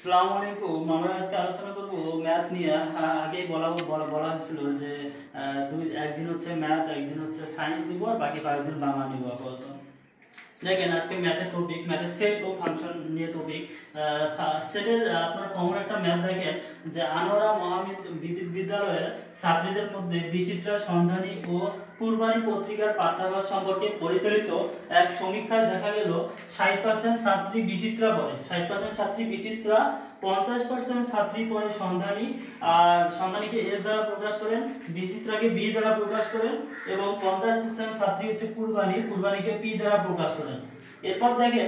আসসালামু আলাইকুম। আমরা আজকে আলোচনা করব ম্যাথ নিয়ে। আগেই বলা হয়েছিল যে একদিন হচ্ছে ম্যাথ, একদিন হচ্ছে সায়েন্স নিব, আর বাকি 5 দিন বাংলা নিব আপাতত। দেখেন আজকে ম্যাথের টপিক, ম্যাথের সেট ও ফাংশন নিয়ে টপিক। সেটের আপনার কমন একটা ম্যাথ দেখেন যে আনোয়ারা মহাবিদ্যালয়ের ছাত্রীদের মধ্যে বিচিত্রা সন্ধানী ও পূর্বানী পত্রিকার পাঠ্যাভাস সম্পর্কে পরিচালিত এক সমীক্ষায় দেখা গেল 60% ছাত্রী বিচিত্রা পড়ে, 60% ছাত্রী বিচিত্রা, 50% ছাত্রী পড়ে সন্ধানী, আর সন্ধানীকে এস দ্বারা প্রকাশ করেন, বিচিত্রাকে বি দ্বারা প্রকাশ করেন, এবং 50% ছাত্রী হচ্ছে পূর্বানী, পূর্বানীকে পি দ্বারা প্রকাশ করেন। এরপর দেখেন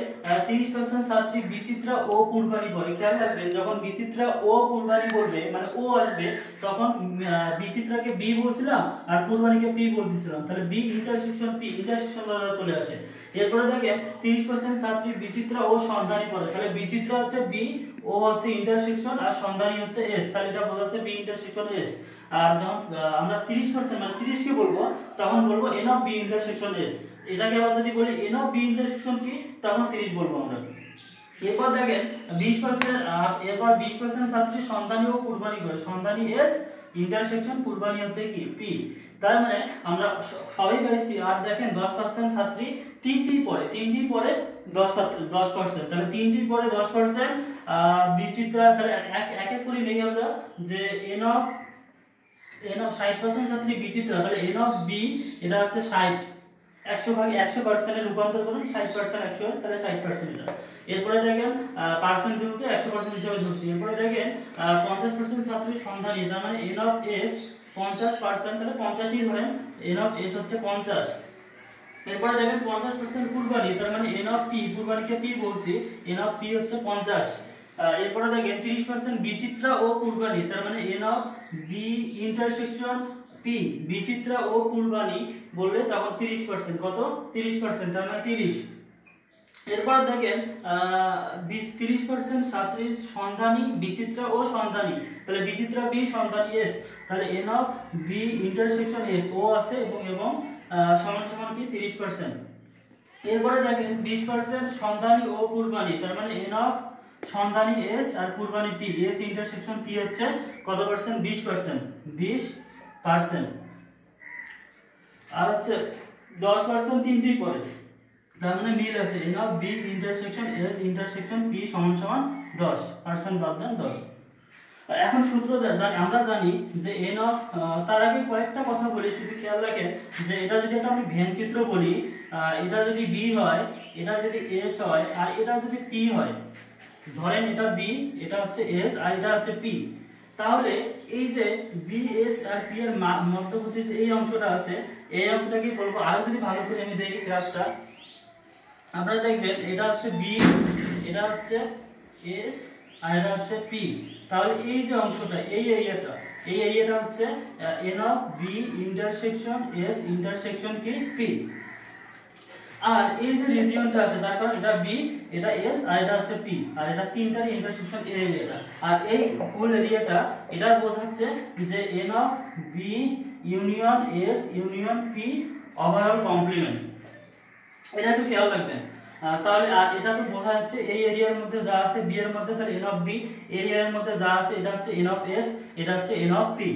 30% ছাত্রী বিচিত্রা ও পূর্বানী পড়ে। খেয়াল রাখবেন যখন বিচিত্রা ও পূর্বানী বলবে মানে ও আসবে তখন বিচিত্রাকে বি বলছিলাম আর পূর্বানীকে পি বলতেছিলাম, তাহলে বি ইন্টারসেকশন পি ইন্টারসেকশন চলে আসে। এরপরে দেখেন 30% ছাত্রী বিচিত্রা ও সন্ধানী পড়ে, তাহলে বিচিত্রা হচ্ছে বি, ও হচ্ছে ইন্টারসেকশন, আর সন্ধানী হচ্ছে এস, তাহলে এটা বোঝাচ্ছে বি ইন্টারসেকশন এস। আর যখন আমরা 30% মানে 30 কে বলবো তখন বলবো N of B intersection S. এটাকে আবার যদি বলি এন অফ বি ইন্টারসেকশন কি তখন 30 বলবো আমরা। এরপর দেখেন 20% ছাত্রী সন্ধানী ও পূর্বানী করে, সন্ধানী এস ইন্টারসেকশন পূর্বানী হচ্ছে কি পি। তার মানে আমরা সবাই পাইছি। আর দেখেন 10% ছাত্রী তিনটি পড়ে 10%, তাহলে তিনটি পড়ে 10%। বিচিত্রা, তাহলে এক এক করে নেই আমরা যে এন অফ 60% ছাত্রী বিচিত্রা, তাহলে এন অফ বি এটা হচ্ছে 60, 100% এ রূপান্তর করুন, 60% 100, তাহলে 60% এটা। এরপরে দেখেন পার্সেন্ট যেহেতু 100% হিসেবে ধরছি। এরপরে দেখেন 50% ছাত্রী সন্ধানী, তার মানে এন অফ এস 50%, তাহলে 50ই ধরেন, এন অফ এস হচ্ছে 50। এরপরে দেখেন 50% পূর্বানী, তার মানে এন অফ পি, পূর্বানীকে পি বলছি, এন অফ পি হচ্ছে 50। এরপরে দেখেন 30% বিচিত্রা ও পূর্বানী, তার মানে N of B intersection P, Bichitra ও পূর্বানী বললে তখন 30%, কত 30%, তার মানে 30। এরপর দেখেন 30% ছাত্রী সন্ধানী বিচিত্রা ও সন্ধানী, তাহলে বিচিত্রা বি সন্ধানী এস, তাহলে N of B intersection S ও আছে এবং সমান সমান কি 30%। এরপরে দেখেন 20% সন্ধানী ও পূর্বানী, তার মানে এন অফ সন্ধানী এস আর Purbani P, S intersection P হচ্ছে কত পার্সেন্ট 20%। আর হচ্ছে 10% তিনটি পড়ে, তার মানে মিল আছে, N of B intersection S intersection P সমান সমান 10%, বাদ দেন 10। এখন সূত্র আমরা জানি যে এন অফ, তার আগে কয়েকটা কথা বলি, শুধু খেয়াল রাখেন যে এটা যদি একটা আমি ভেন চিত্র বলি, এটা যদি বি হয়, এটা যদি এস হয়, আর এটা যদি পি হয়, ধরেন এটা বি, এটা হচ্ছে এস, আর এটা হচ্ছে পি, তাহলে এই যে বি এস আর পি এর মধ্যবর্তী এই অংশটা আছে, এই অংশটাকে বলবো। আরো যদি ভালো করে আমি দেখি গ্রাফটা, আপনারা দেখবেন এটা হচ্ছে বি, এটা হচ্ছে এস, আর এটা হচ্ছে পি, তাহলে এই যে অংশটা, এই এরিয়াটা হচ্ছে N of B intersection S intersection কি পি। আর এই যে রিজিয়নটা আছে, তার কারণ এটা বি, এটা এস, আর এটা হচ্ছে পি, আর এটা তিনটার ইন্টারসেকশন এই এরিয়াটা। আর এই ফুল এরিয়াটা এটা বোঝাচ্ছে যে N of B union S union P overall complement. এটা একটু খেয়াল রাখবেন। তাহলে আর এটা তো বোঝা যাচ্ছে এই এরিয়ার মধ্যে যা আছে বি এর মধ্যে, তাহলে এন অফ বি, এরিয়ার মধ্যে যা আছে এটা হচ্ছে এন অফ এস, এটা হচ্ছে এন অফ পি।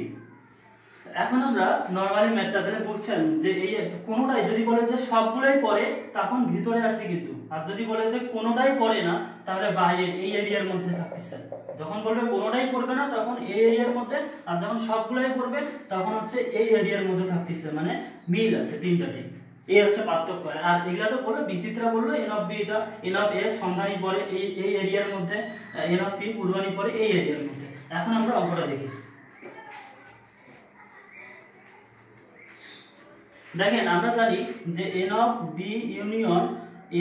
এখন আমরা নরমালি ম্যাথটা তাহলে বুঝছেন যে এই কোনোটাই যদি বলে যে সবগুলাই পড়ে তখন ভিতরে আছে কিন্তু, আর যদি বলে যে কোনোটাই পড়ে না তাহলে বাইরে এই এরিয়ার মধ্যে থাকতেছে। যখন বলবে কোনোটাই পড়বে না তখন এই এরিয়ার মধ্যে, আর যখন সবগুলাই পড়বে তখন হচ্ছে এই এরিয়ার মধ্যে থাকতেছে, মানে মিল আছে তিনটাতে। এই হচ্ছে পার্থক্য। আর এগুলা তো বললো বিচিত্রা বললো এন অফ বি, এটা এন অফ এস সন্ধানী পড়ে এই এরিয়ার মধ্যে, এন অফ পি পূর্বানী পড়ে এই এরিয়ার মধ্যে। এখন আমরা অঙ্কটা দেখি। দেখেন আমরা জানি যে N of B union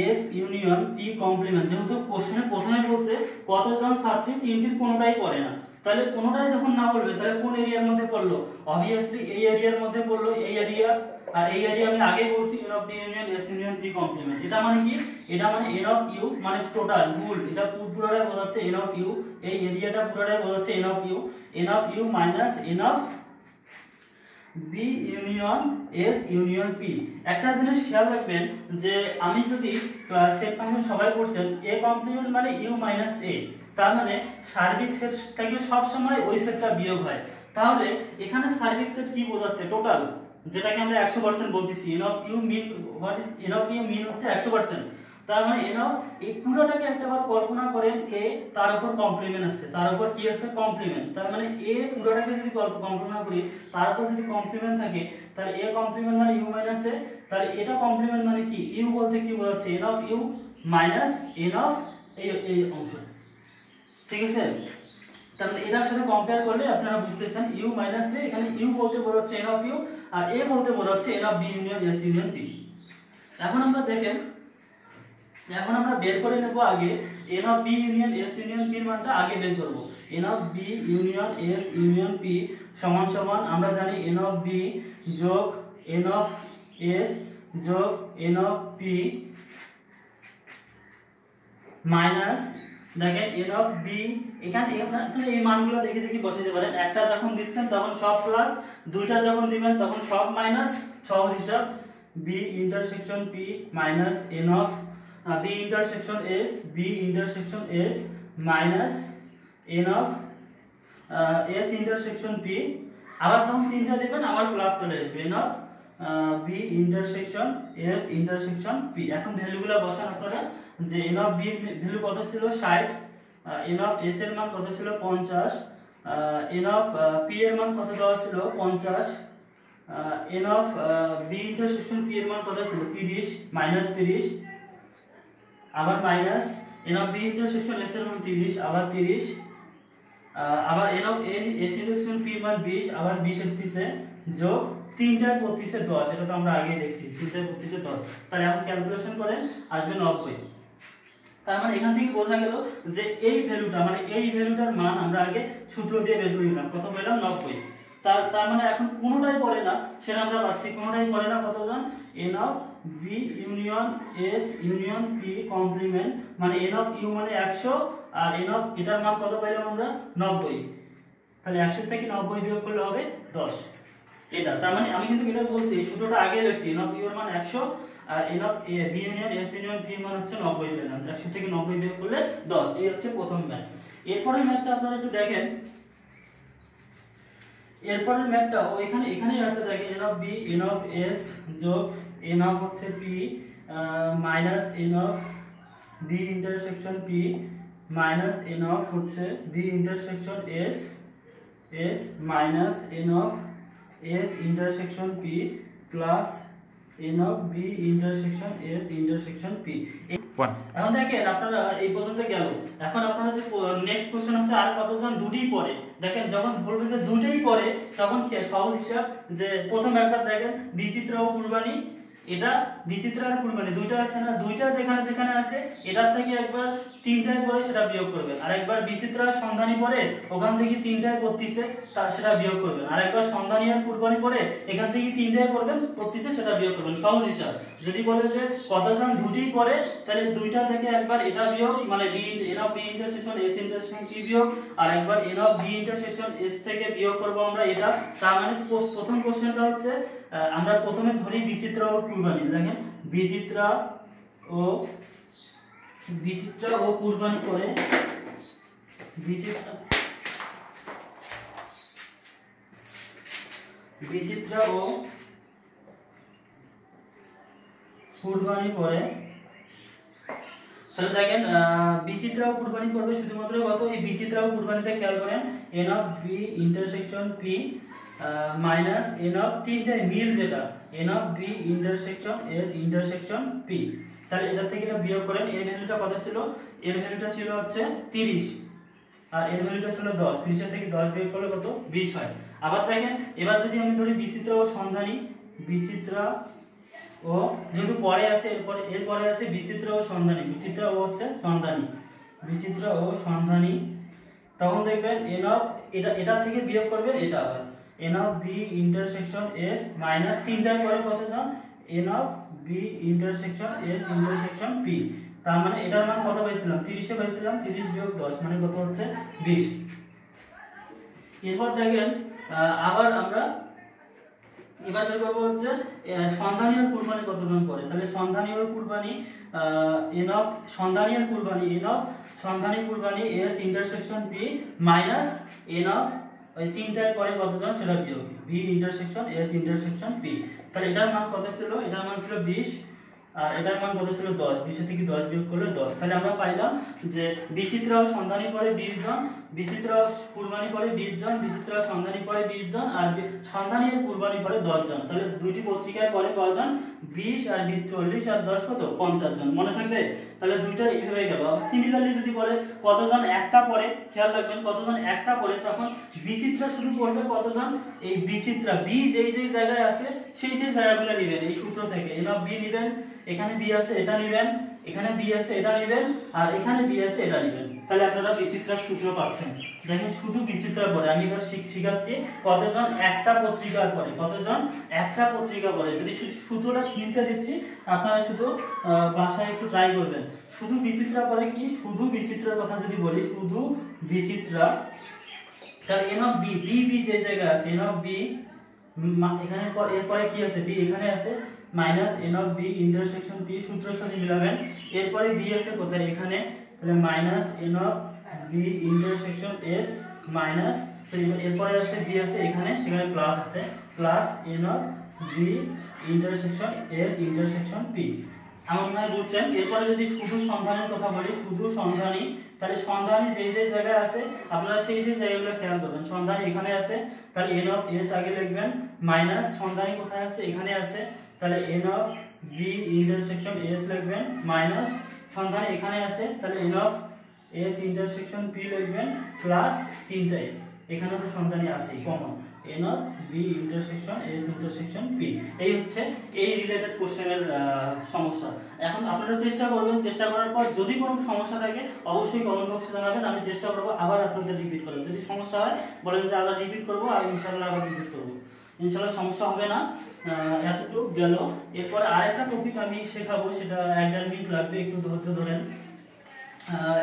S union P complement, যেহেতু কোশ্চেনে প্রথমে বলছে কতজন ছাত্রী তিনটির কোনোটাই পড়ে না, তাহলে কোনোটাই যখন না বলবে তাহলে কোন এরিয়ার মধ্যে পড়লো, অবভিয়াসলি এই এরিয়ার মধ্যে পড়লো, এই এরিয়া। আর এই এরিয়া আমি আগে বলছি N of B union S union P complement. এটা মানে কি, এটা মানে এন অফ ইউ মানে টোটাল ফুল, এটা পুরোটাই বোঝাচ্ছে এন অফ ইউ, এই এরিয়াটা পুরোটাই বোঝাচ্ছে N of U minus N of B union S union P. একটা জিনিস খেয়াল রাখবেন যে আমি যদি সেট ফাংশন সবাই পড়ছেন এ কমপ্লিমেন্ট মানে ইউ মাইনাস এ, তার মানে সার্বিক সেট থেকে সব সময় ওই সেটটা বিয়োগ হয়। তাহলে এখানে সার্বিক সেট কি বোঝাচ্ছে? টোটাল, যেটাকে আমরা 100% বলতেছি। n of u mean what is n of u mean হচ্ছে 100%। তার মানে n of এই পুরোটাকে একবার কল্পনা করেন a, তার উপর কমপ্লিমেন্ট আছে, তার উপর কি আছে? কমপ্লিমেন্ট। তার মানে a পুরোটাকে যদি কল্পনা করি, তার উপর যদি কমপ্লিমেন্ট থাকে, তাহলে a কমপ্লিমেন্ট মানে u মাইনাস a। তাহলে এটা কমপ্লিমেন্ট মানে কি? u বলতে কি বোঝাচ্ছে? n of u minus n of এই অংশ, ঠিক আছে? তার মানে এটার সাথে কম্পেয়ার করলে আপনারা বুঝতেছেন u মাইনাস a, এখানে u বলতে বোঝাচ্ছে n of u R a বলতে বোঝাচ্ছে n of b union s union p। এখন আমরা দেখেন, এখন আমরা বের করে নেব আগে n of b union s union p এর মানটা আগে বের করব। n of b union s union p সমান সমান আমরা জানি n of b যোগ n of s যোগ n of p মাইনাস দেখেন n of b। এখানে আপনারা এই মানগুলো দেখে দেখে বসাতে পারেন। একটা যখন দিচ্ছেন তখন সব প্লাস, দুইটা যখন দিবেন তখন সব মাইনাস। সহজ হিসাব b intersection p minus n of b intersection s, b intersection s minus n of s intersection p। আবার যখন তিনটা দিবেন আবার প্লাস চলে আসবে n of b intersection s intersection p। এখন ভ্যালুগুলো বসান আপনারা, যে n of b এর ভ্যালু কত ছিল? 60, n of s এর মান কত ছিল? 50, n of p এর মান কত দেওয়া ছিল? 50, n of b intersection p এর মান কত ছিল? 30 মাইনাস 30, আবার minus n of b intersection s এর মান 30 আবার 30, আবার n of s intersection p এর মান 20 আবার 20 আসছে, যোগ 3টায় 32 10। এটা তো আমরা আগেই দেখছি, 3টায় 32 10। তাহলে এখন ক্যালকুলেশন করেন, আসবে 90। তার মানে এখান থেকে বোঝা গেল যে এই ভ্যালুটা, মানে এই ভ্যালুটার মান আমরা আগে সূত্র দিয়ে বের করে নিলাম, কত পেলাম? 90। তার মানে এখন কোনোটাই পড়ে না, সেটা আমরা পাচ্ছি। কোনোটাই পড়ে না, কতজন? n of b union s union p complement, মানে n of u মানে 100 আর n of এটার মান কত পাইলাম আমরা? 90। তাহলে 100 থেকে 90 বিয়োগ করলে হবে 10। এটা তার মানে আমি কিন্তু এটা বলছি, এই সূত্রটা আগে লিখছি। n of u এর মান 100 আর n of b union s union p এর মান হচ্ছে 90 পেলাম। 100 থেকে 90 বিয়োগ করলে 10। এই হচ্ছে প্রথম ম্যাথ। এরপরের ম্যাথটা আপনারা একটু দেখেন। এরপরের ম্যাথটা এখানেই আছে, দেখেন n of b n of s যোগ n of হচ্ছে p minus n of b intersection p minus n of হচ্ছে b intersection s minus n of s intersection p plus n of b intersection s intersection p। এখন দেখেন আপনারা এই পর্যন্ত গেল। এখন আপনারা যে নেক্সট কোশ্চেন হচ্ছে আর কতজন দুটোই পড়ে। দেখেন যখন বলবে যে দুটোই পড়ে, তখন কি সহজ হিসাব, যে প্রথম একবার দেখেন বিচিত্র ও কুরবানি, এটা বিচিত্র আর কুরবানি দুইটা আছে না, দুইটা যেখানে যেখানে আছে এটার থেকে একবার তিনটায় পড়ে সেটা বিয়োগ করবেন, আর একবার বিচিত্র আর সন্ধানী পড়ে ওখান থেকে তিনটায় পড়তিছে তা সেটা বিয়োগ করবেন, আর একবার সন্ধানী আর কুরবানি পড়ে এখান থেকে তিনটায় পড়বেন পড়তিছে সেটা বিয়োগ করবেন। সহজ হিসাব। যদি বলে যে কতজন দুটোই পড়ে, তাহলে দুইটা থেকে একবার এটা বিয়োগ, মানে n of b intersection s intersection p বিয়োগ, আর একবার n of b intersection s থেকে বিয়োগ করব আমরা এটা। তার মানে প্রথম কোশ্চেনটা হচ্ছে আমরা প্রথমে ধরি বিচিত্র ও কুরবানি। দেখেন বিচিত্র ও কুরবানি করে, বিচিত্র ও কুরবানি করে। তাহলে দেখেন বিচিত্র ও কুরবানি করবে শুধুমাত্র কত? এই বিচিত্র ও কুরবানিতে খেয়াল করেন n of b intersection p minus n of তিনটায় মিল, যেটা n of b intersection s intersection p। তাহলে এটা থেকে এটা বিয়োগ করেন। এর ভ্যালুটা কত ছিল? এর ভ্যালুটা ছিল হচ্ছে 30 আর এর ভ্যালুটা ছিল 10। 30 থেকে 10 বিয়োগ করলে কত? 20 হয়। আবার দেখেন এবার যদি আমি ধরি বিচিত্র ও সন্ধানী, বিচিত্র ও যেহেতু পরে আছে, এরপরে আছে বিচিত্র ও সন্ধানী, বিচিত্র ও হচ্ছে সন্ধানী, বিচিত্র ও সন্ধানী। তখন দেখবেন n of এটা থেকে বিয়োগ করবেন এটা, আবার n of b intersection s minus তিনটায় পরে কতজন? n of b intersection s intersection p। তার মানে এটার মান কত পাইছিলাম? 30 এ পাইছিলাম। 30 বিয়োগ 10 মানে কত হচ্ছে? 20। এরপর দেখেন আবার আমরা এবার বের করবো হচ্ছে সন্ধানীয় কুরবানি কতজন পড়ে। তাহলে সন্ধানীয় কুরবানি এন অফ সন্ধানী কুরবানি S intersection B minus N of ওই তিনটার পরে কতজন সেটা বিয়োগ B intersection S intersection P. তাহলে এটার মান কত ছিল, এটার মান ছিল 20 আর এটার মান কত ছিল 10, 20 থেকে 10 বিয়োগ করলে 10। তাহলে আমরা পাইলাম যে বিচিত্রা ও সন্ধানী পড়ে 20 জন, বিচিত্রা ও কুরবানি পড়ে 20 জন, বিচিত্রা ও সন্ধানী পড়ে 20 জন আর সন্ধানী ও কুরবানি পড়ে 10 জন। তাহলে দুইটি পত্রিকায় পড়ে কয়জন, 20 আর 20 40 আর 10 কত 50 জন, মনে থাকবে। তাহলে দুইটা এইভাবে গেল। সিমিলারলি যদি বলে কতজন একটা পড়ে, খেয়াল রাখবেন কতজন একটা পড়ে, তখন বিচিত্রা শুধু পড়বে কতজন, এই বিচিত্রা বি যেই যেই জায়গায় আছে সেই সেই জায়গাগুলো নেবেন এই সূত্র থেকে। এন অফ বি নেবেন, এখানে বি আছে এটা নেবেন, এখানে বি আছে এটা নেবেন আর এখানে বি আছে এটা নেবেন। তাহলে আপনারা বিচিত্রার সূত্র পাচ্ছেন। দেখেন শুধু বিচিত্রার পরে আমি এবার শিখাচ্ছি কতজন একটা পত্রিকার পরে, কতজন একটা পত্রিকা পরে। যদি সূত্রটা কিনতে দিচ্ছি আপনারা শুধু বাসায় একটু ট্রাই করবেন। শুধু বিচিত্রা পরে কি, শুধু বিচিত্রার কথা যদি বলি, শুধু বিচিত্রা, তাহলে N of B, B B যে জায়গায় আছে এন অফ বি, এখানে এরপরে কি আছে বি এখানে আছে minus N of B intersection P, সূত্রের সাথে মিলাবেন। এরপরে বি আছে কোথায় এখানে, তাহলে minus N of B intersection S minus, এরপরে আছে বি আছে এখানে, সেখানে প্লাস আছে plus N of B intersection S intersection P. আমার মনে হয় বুঝছেন। এরপরে যদি শুধু সন্ধানের কথা বলি, শুধু সন্ধানী, তাহলে সন্ধানী যেই যেই জায়গায় আছে আপনারা সেই সেই জায়গাগুলো খেয়াল করবেন। সন্ধানী এখানে আছে তাহলে এন অফ এস আগে লিখবেন মাইনাস সন্ধানী কোথায় আছে এখানে আছে, তাহলে N of B intersection S লিখবেন মাইনাস সন্ধানী এখানে আছে তাহলে N of S intersection P লিখবেন প্লাস তিনটাই এখানে তো সন্ধানী আছে common N of B intersection S intersection P. এই হচ্ছে এই রিলেটেড কোশ্চেনের সমস্যা। এখন আপনারা চেষ্টা করবেন, চেষ্টা করার পর যদি কোনো সমস্যা থাকে অবশ্যই কমেন্ট বক্সে জানাবেন, আমি চেষ্টা করব আবার আপনাদের রিপিট করার। যদি সমস্যা হয় বলেন যে আবার রিপিট করব আর ইনশাআল্লাহ আবার রিপিট করব, ইনশাআল্লাহ সমস্যা হবে না। এতটুকু গেল। এরপর আরেকটা টপিক আমি শেখাবো, সেটা 1.5 মিনিট লাগবে, একটু ধৈর্য ধরেন।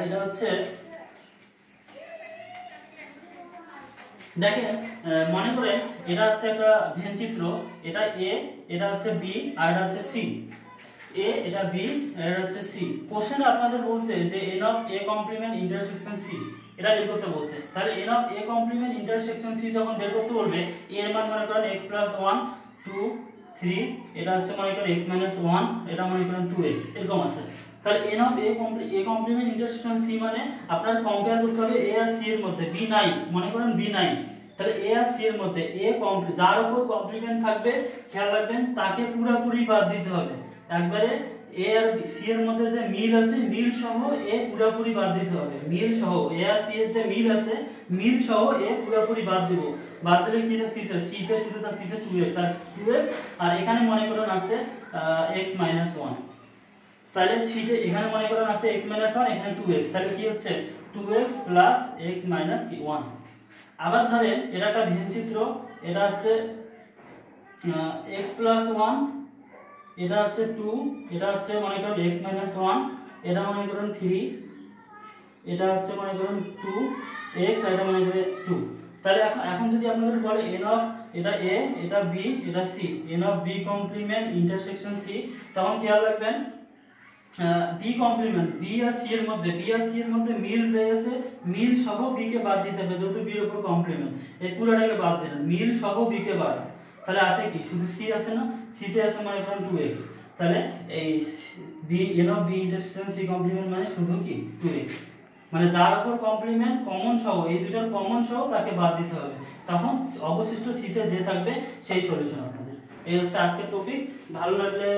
এটা হচ্ছে দেখেন মনে করেন এটা হচ্ছে একটা ভেনচিত্র, এটা এ, এটা হচ্ছে বি আর এটা হচ্ছে সি। এ, এটা বি আর এটা হচ্ছে সি। কোশ্চেনে আপনাদের বলছে যে N of A complement intersection C, এটা বের করতে বলছে। তাহলে N of A complement intersection C যখন বের করতে বলবে, এর মান মনে করেন x + 1 2 3, এটা হচ্ছে মনে করেন x - 1, এটা মনে করেন 2x, এরকম আছে। তাহলে N of A complement intersection C মানে আপনার কম্পেয়ার করতে হবে এ আর সি এর মধ্যে, বি নাই, মনে করেন বি নাই, তাহলে এ আর সি এর মধ্যে এ যার উপর কমপ্লিমেন্ট থাকবে খেয়াল রাখবেন তাকে পুরোপুরি বাদ দিতে হবে। একবারে এ আর সি এর মধ্যে যে মিল আছে মিল সহ এ পুরোপুরি বাদ দিতে হবে, মিল সহ এ আর সি এর যে মিল আছে মিল সহ এ পুরোপুরি বাদ দেব। বাদ দিলে কি থাকতেছে, সি তে শুধু থাকতেছে 2x আর 2x, আর এখানে মনে করেন আছে x - 1, তাহলে সি তে এখানে মনে করেন আছে x - 1, এখানে 2x, তাহলে কি হচ্ছে 2x + x - 1। আবার ধরেন এটা একটা ভেনচিত্র, এটা হচ্ছে x + 1, এটা হচ্ছে 2, এটা হচ্ছে মনে করেন x - 1, এটা মনে করেন 3, এটা হচ্ছে মনে করেন 2x আর এটা মনে করেন 2। তাহলে এখন যদি আপনাদের বলে এন অফ এটা a, এটা b, এটা c, N of b complement intersection c, তখন খেয়াল রাখবেন b কমপ্লিমেন্ট b আর c এর মধ্যে, b আর c এর মধ্যে মিল যে আছে মিল সহ b কে বাদ দিতে হবে, যেহেতু b এর উপর কমপ্লিমেন্ট, এই পুরোটাকে বাদ দিলেন, মিল সহ b কে বাদ, তাহলে আছে কি শুধু c আছে না, c তে আছে মনে করেন 2x, তাহলে এই b N of b intersection c complement মানে শুধু কি 2x, মানে যার উপর কমপ্লিমেন্ট কমন সহ এই দুটোর কমন সহ তাকে বাদ দিতে হবে, তখন অবশিষ্ট c তে যে থাকবে সেই সলিউশন আপনাদের। এই হচ্ছে আজকের টপিক। ভালো লাগলে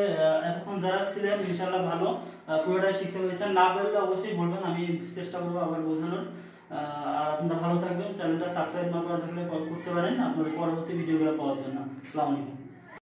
এতক্ষণ যারা ছিলেন ইনশাআল্লাহ ভালো পুরোটাই শিখতে পেরেছেন, না পারলে অবশ্যই বলবেন, আমি চেষ্টা করব আবার বোঝানোর। আর আপনারা ভালো থাকবেন, চ্যানেলটা সাবস্ক্রাইব না করা থাকলে করতে পারেন আপনাদের পরবর্তী ভিডিওগুলো পাওয়ার জন্য। আসসালামু আলাইকুম।